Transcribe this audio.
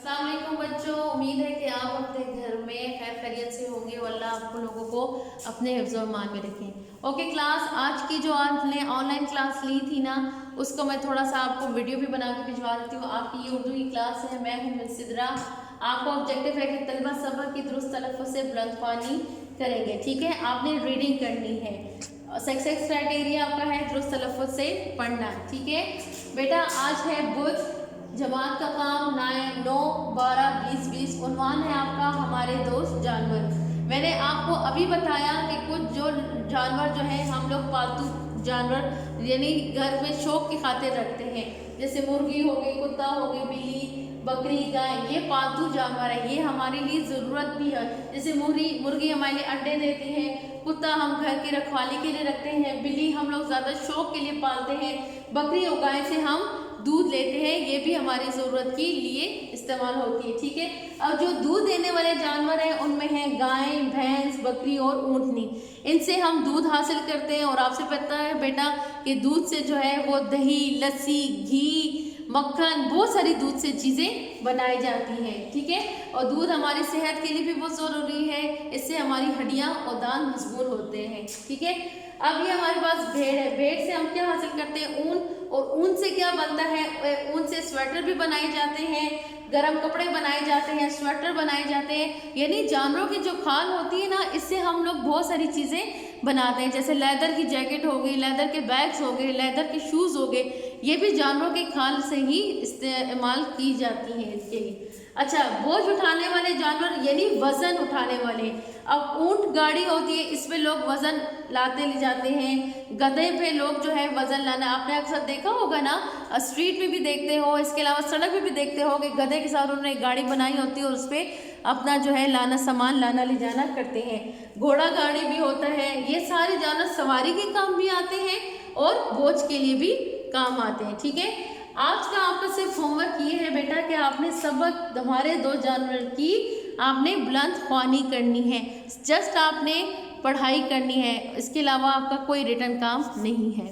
अस्सलाम वालेकुम बच्चों, उम्मीद है कि आप अपने घर में खैर खैरियत से होंगे और अल्लाह आप लोगों को अपने हिफ्ज़ और ईमान में रखें। ओके क्लास, आज की जो आपने ऑनलाइन क्लास ली थी ना, उसको मैं थोड़ा सा आपको वीडियो भी बना के भिजवा देती हूँ। आपकी ये उर्दू की क्लास है, मैं हूँ मिस सिद्रा। आपको ऑब्जेक्टिव है कि तलबा सबक की दुरुस्त तलफ़्फ़ुज़ से बुलंद ख्वानी करेंगे। ठीक है, आपने रीडिंग करनी है। सक्सेस क्राइटेरिया आपका है दुरुस्त तलफ़्फ़ुज़ से पढ़ना। ठीक है बेटा, आज है बुध, जमात का काम 9, 12, 20, 20। उन्वान है आपका हमारे दोस्त जानवर। मैंने आपको अभी बताया कि कुछ जो जानवर जो है हम लोग पालतू जानवर यानी घर में शौक की खातिर रखते हैं, जैसे मुर्गी हो गई, कुत्ता हो गई, बिल्ली, बकरी, गाय, ये पालतू जानवर है। ये हमारे लिए ज़रूरत भी है। जैसे मुर्गी हमारे लिए अंडे देती है, कुत्ता हम घर की रखवाली के लिए रखते हैं, बिल्ली हम लोग ज़्यादा शौक के लिए पालते हैं, बकरी और गाय से हम दूध लेते हैं, ये भी हमारी ज़रूरत के लिए इस्तेमाल होती है। ठीक है, अब जो दूध देने वाले जानवर हैं उनमें हैं गाय, भैंस, बकरी और ऊँटनी। इनसे हम दूध हासिल करते हैं और आपसे पता है बेटा कि दूध से जो है वो दही, लस्सी, घी, मक्खन, बहुत सारी दूध से चीज़ें बनाई जाती हैं। ठीक है, और दूध हमारी सेहत के लिए भी बहुत ज़रूरी है, इससे हमारी हड्डियाँ और दांत मजबूत होते हैं। ठीक है, अब ये हमारे पास भेड़ है। भेड़ से हम क्या हासिल करते हैं? ऊन। और ऊन से क्या बनता है? ऊन से स्वेटर भी बनाए जाते हैं, गर्म कपड़े बनाए जाते हैं, स्वेटर बनाए जाते हैं। यानी जानवरों की जो खाल होती है ना, इससे हम लोग बहुत सारी चीज़ें बनाते हैं, जैसे लेदर की जैकेट हो गई, लेदर के बैग्स हो गए, लेदर के शूज़ हो गए, ये भी जानवरों के खाल से ही इस्तेमाल की जाती हैं इसके लिए। अच्छा, बोझ उठाने वाले जानवर यानी वजन उठाने वाले। अब ऊंट गाड़ी होती है, इस पे लोग वजन लाते ले जाते हैं। गधे पे लोग जो है वजन लाना, आपने अक्सर देखा होगा ना, स्ट्रीट में भी देखते हो, इसके अलावा सड़क पे भी देखते हो कि गधे के साथ उन्होंने गाड़ी बनाई होती है और उस पर अपना जो है लाना सामान लाना ले जाना करते हैं। घोड़ा गाड़ी भी होता है। ये सारे जानवर सवारी के काम भी आते हैं और बोझ के लिए भी काम आते हैं। ठीक है, आज का आपका सिर्फ होमवर्क ये है बेटा कि आपने सबक हमारे दो जानवर की आपने बुलंद ख्वानी करनी है। जस्ट आपने पढ़ाई करनी है, इसके अलावा आपका कोई रिटर्न काम नहीं है।